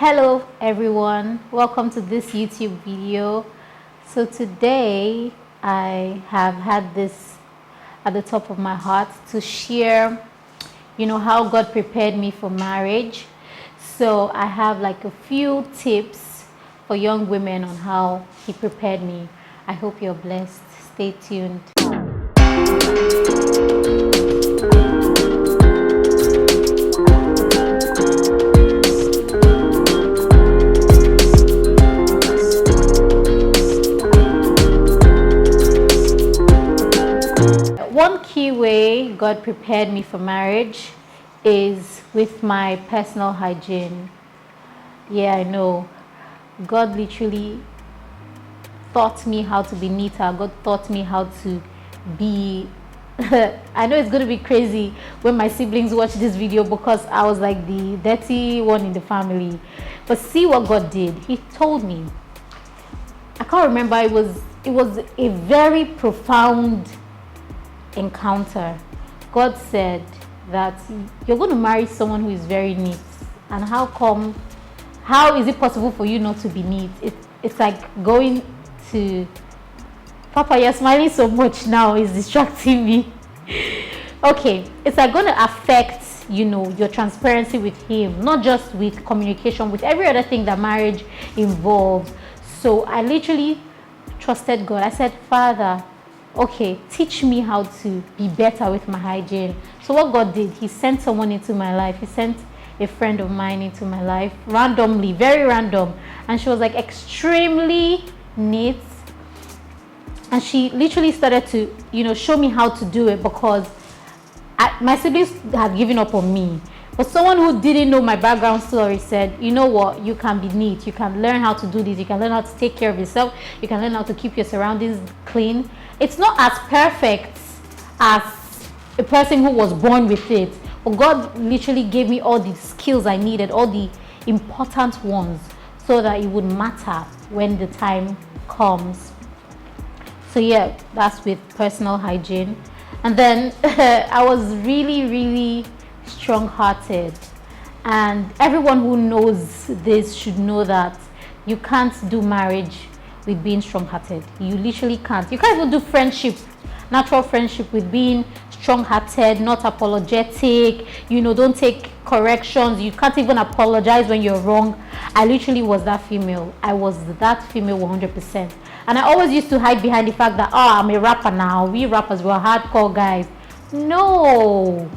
Hello everyone, welcome to this YouTube video. So today I have had this at the top of my heart to share, how God prepared me for marriage. So I have like a few tips for young women on how He prepared me. I hope you're blessed. Stay tuned. One key way God prepared me for marriage is with my personal hygiene. Yeah, I know. God literally taught me how to be neater. God taught me how to be I know it's going to be crazy when my siblings watch this video because I was like the dirty one in the family. But see what God did. He told me. I can't remember. It was a very profound encounter. God said that you're going to marry someone who is very neat. And how is it possible for you not to be neat? It's like going to Papa, you're smiling so much now, it's distracting me. Okay, it's like going to affect your transparency with Him, not just with communication, with every other thing that marriage involves. So I literally trusted God. I said, Father, okay, teach me how to be better with my hygiene. So what God did, He sent someone into my life. He sent a friend of mine into my life randomly, very random, and she was like extremely neat. And she literally started to, show me how to do it because my siblings had given up on me. But someone who didn't know my background story said, you know what, you can be neat. You can learn how to do this. You can learn how to take care of yourself. You can learn how to keep your surroundings clean. It's not as perfect as a person who was born with it. But God literally gave me all the skills I needed, all the important ones, so that it would matter when the time comes. So yeah, that's with personal hygiene. And then I was really, really strong-hearted. And everyone who knows this should know that you can't do marriage with being strong-hearted. You literally can't. You can't even do friendship, natural friendship, with being strong-hearted, not apologetic, don't take corrections. You can't even apologize when you're wrong. I literally was that female. I was that female 100%. And I always used to hide behind the fact that, I'm a rapper now. We rappers were hardcore guys. No,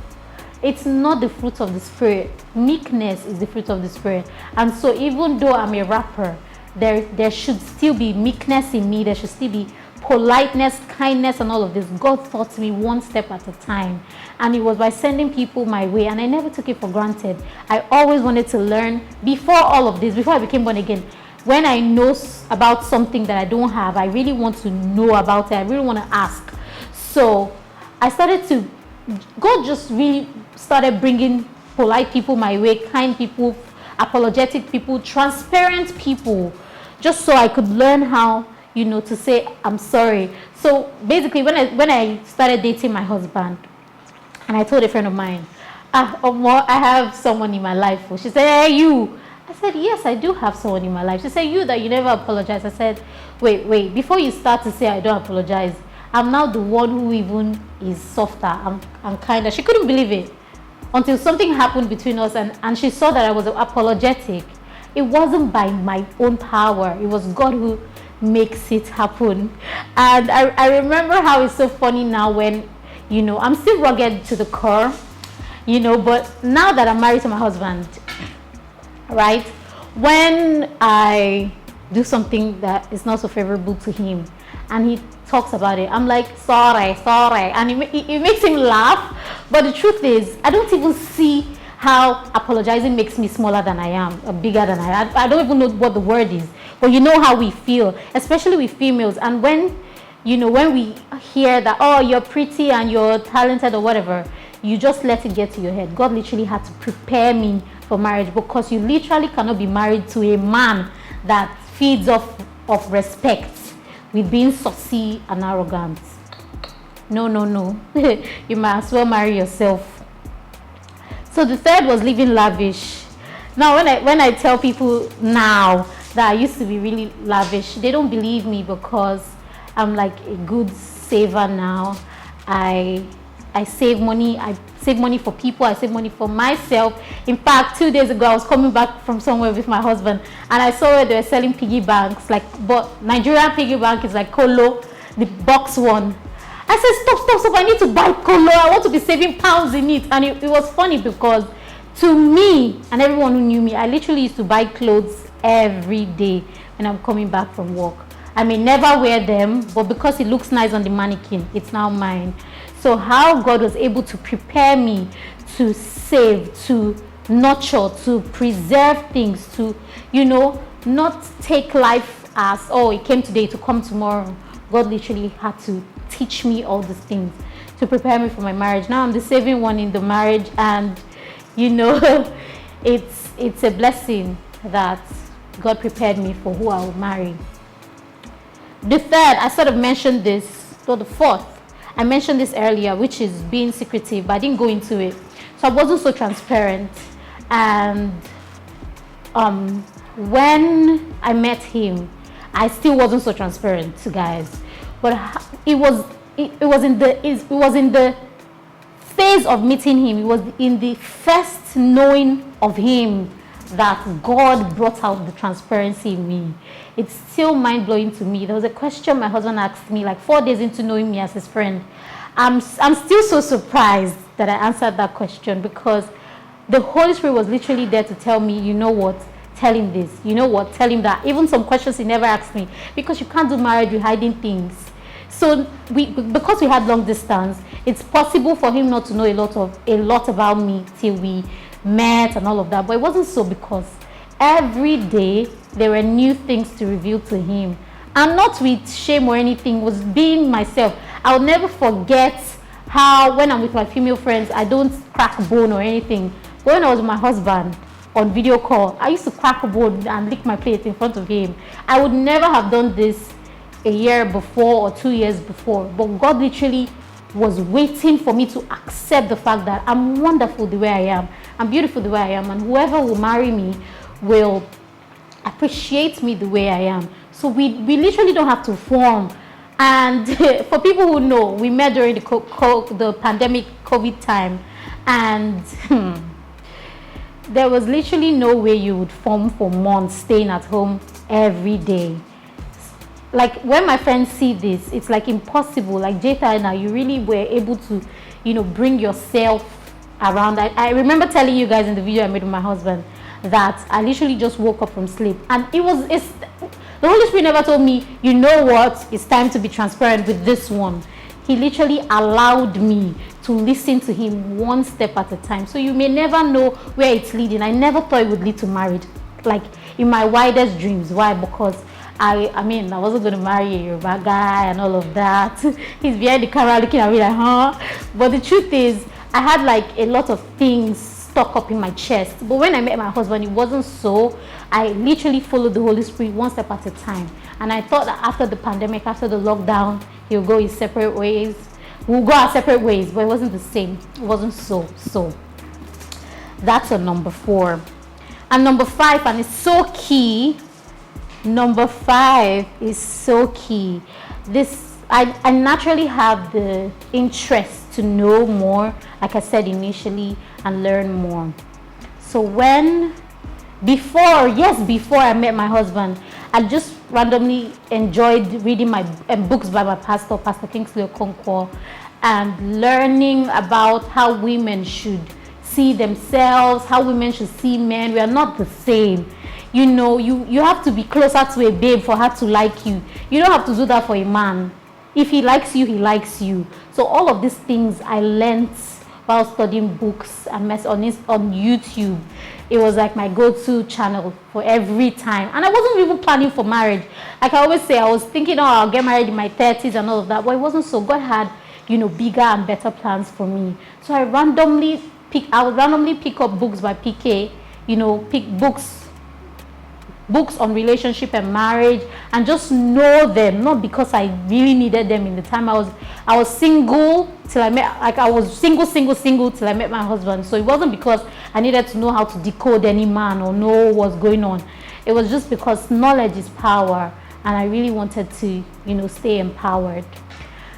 it's not the fruit of the Spirit. Meekness is the fruit of the Spirit. And so even though I'm a rapper, there should still be meekness in me. There should still be politeness, kindness, and all of this. God taught me one step at a time. And it was by sending people my way. And I never took it for granted. I always wanted to learn before all of this, before I became born again. When I know about something that I don't have, I really want to know about it. I really want to ask. So I started to, God just really started bringing polite people my way, kind people, apologetic people, transparent people, just so I could learn how, to say, I'm sorry. So basically, when I started dating my husband, and I told a friend of mine, I have someone in my life. She said, hey, you. I said, yes, I do have someone in my life. She said, you never apologize. I said, wait, before you start to say I don't apologize, I'm now the one who even is softer. I'm kinder. She couldn't believe it until something happened between us and she saw that I was apologetic. It wasn't by my own power. It was God who makes it happen. And I remember how it's so funny now when, I'm still rugged to the core, but now that I'm married to my husband, right, when I do something that is not so favorable to him and he talks about it, I'm like, sorry, and it makes him laugh. But the truth is, I don't even see how apologizing makes me smaller than I am, or bigger than I am. I don't even know what the word is, but you know how we feel, especially with females. And when we hear that, you're pretty and you're talented or whatever, you just let it get to your head. God literally had to prepare me for marriage, because you literally cannot be married to a man that feeds off of respect with being saucy and arrogant. No. You might as well marry yourself. So the third was living lavish. Now, when I tell people now that I used to be really lavish, they don't believe me because I'm like a good saver now. I I save money. I save money for people. I save money for myself. In fact, 2 days ago, I was coming back from somewhere with my husband, and I saw where they were selling piggy banks. Like, but Nigerian piggy bank is like Kolo, the box one. I said, stop! I need to buy Kolo. I want to be saving pounds in it. And it was funny because to me and everyone who knew me, I literally used to buy clothes every day when I'm coming back from work. I may never wear them, but because it looks nice on the mannequin, it's now mine. So how God was able to prepare me to save, to nurture, to preserve things, to, not take life as, oh, it came today to come tomorrow. God literally had to teach me all these things to prepare me for my marriage. Now I'm the saving one in the marriage, and it's a blessing that God prepared me for who I will marry. The third, I sort of mentioned this, so the fourth, I mentioned this earlier, which is being secretive, but I didn't go into it. So I wasn't so transparent. And when I met him, I still wasn't so transparent to guys. But it was in the phase of meeting him. It was in the first knowing of him that God brought out the transparency in me. It's still mind-blowing to me. There was a question my husband asked me like 4 days into knowing me as his friend. I'm still so surprised that I answered that question, because the Holy Spirit was literally there to tell me, you know what, tell him this, you know what, tell him that. Even some questions he never asked me, because you can't do marriage with hiding things. So because we had long distance, it's possible for him not to know a lot about me till we met and all of that. But it wasn't so, because every day there were new things to reveal to him, and not with shame or anything, was being myself. I'll never forget how when I'm with my female friends, I don't crack a bone or anything. But when I was with my husband on video call, I used to crack a bone and lick my plate in front of him. I would never have done this a year before or 2 years before, but God literally was waiting for me to accept the fact that I'm wonderful the way I am, I'm beautiful the way I am, and whoever will marry me will appreciate me the way I am. So we literally don't have to form. And for people who know, we met during the pandemic COVID time, and there was literally no way you would form for months staying at home every day. Like, when my friends see this, it's like impossible. Like, Jeta, now you really were able to, bring yourself around. I remember telling you guys in the video I made with my husband that I literally just woke up from sleep, and the Holy Spirit never told me, you know what, it's time to be transparent with this one. He literally allowed me to listen to him one step at a time. So you may never know where it's leading. I never thought it would lead to marriage, like in my wildest dreams. Why? Because I wasn't going to marry a Yoruba guy and all of that. He's behind the camera looking at me like, huh? But the truth is, I had like a lot of things stuck up in my chest. But when I met my husband, it wasn't so. I literally followed the Holy Spirit one step at a time. And I thought that after the pandemic, after the lockdown, he'll go his separate ways. We'll go our separate ways, but it wasn't the same. It wasn't so. That's a number 4. And number 5, and it's so key. Number 5 is so key. I naturally have the interest to know more, like I said initially, and learn more. So before I met my husband, I just randomly enjoyed reading my books by my pastor, Pastor Kingsley Okonkwo, and learning about how women should see themselves, how women should see men. We are not the same. You have to be closer to a babe for her to like you. You don't have to do that for a man. If he likes you, he likes you. So all of these things I learned while studying books and on YouTube. It was like my go-to channel for every time. And I wasn't even planning for marriage. Like I always say, I was thinking, I'll get married in my 30s and all of that. But it wasn't so. God had, bigger and better plans for me. So I would randomly pick up books by PK, pick books books on relationship and marriage, and just know them, not because I really needed them in the time I was single till I met, like I was single till I met my husband. So it wasn't because I needed to know how to decode any man or know what's going on. It was just because knowledge is power, and I really wanted to, stay empowered.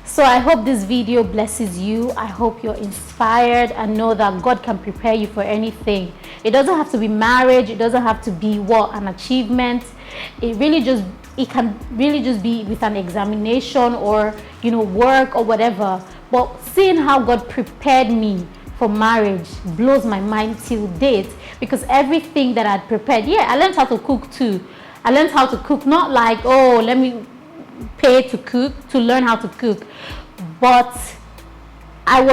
So I hope this video blesses you. I hope you're inspired and know that God can prepare you for anything. It doesn't have to be marriage. It doesn't have to be an achievement. It can really just be with an examination or, work or whatever. But seeing how God prepared me for marriage blows my mind till date, because everything that I'd prepared, I learned how to cook too. I learned how to cook, not like, oh, let me pay to learn how to cook, but I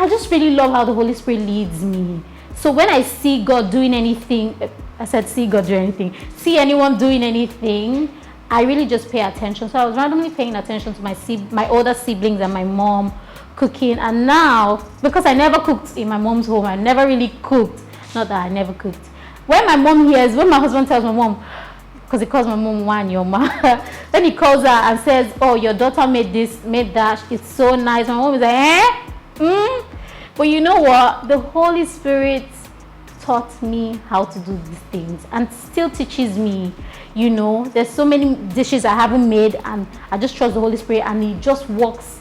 just really love how the Holy Spirit leads me. So when I see God doing anything, see anyone doing anything, I really just pay attention. So I was randomly paying attention to my older siblings and my mom cooking, and now, because I never cooked in my mom's home, I never really cooked, not that I never cooked. When my husband tells my mom, because he calls my mom Wanyoma. Then he calls her and says, oh, your daughter made this, made that. It's so nice. My mom is like, But you know what? The Holy Spirit taught me how to do these things and still teaches me. There's so many dishes I haven't made, and I just trust the Holy Spirit, and He just works.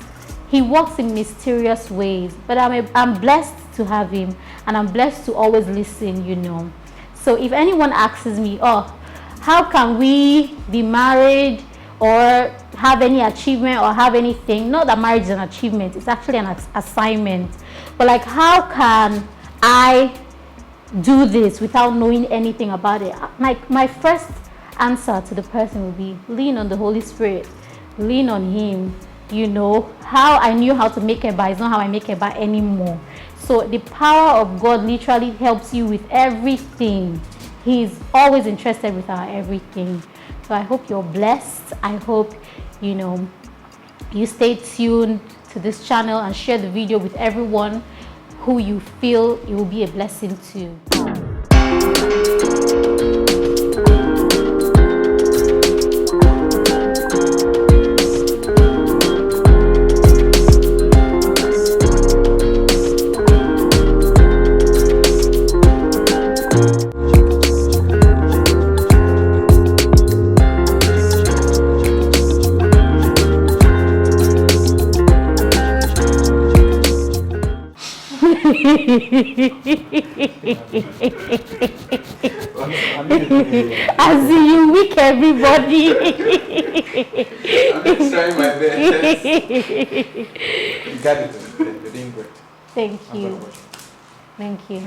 He works in mysterious ways. But I'm blessed to have Him, and I'm blessed to always listen, So if anyone asks me, how can we be married or have any achievement or have anything? Not that marriage is an achievement, it's actually an assignment. But like, how can I do this without knowing anything about it? My first answer to the person would be, lean on the Holy Spirit, lean on Him. How I knew how to make eba is not how I make eba anymore. So the power of God literally helps you with everything. He's always interested with our everything. So I hope you're blessed. I hope, you stay tuned to this channel and share the video with everyone who you feel it will be a blessing to. I see you weak, everybody. I'm just trying my best. You got it. You're doing great. Thank you. Thank you.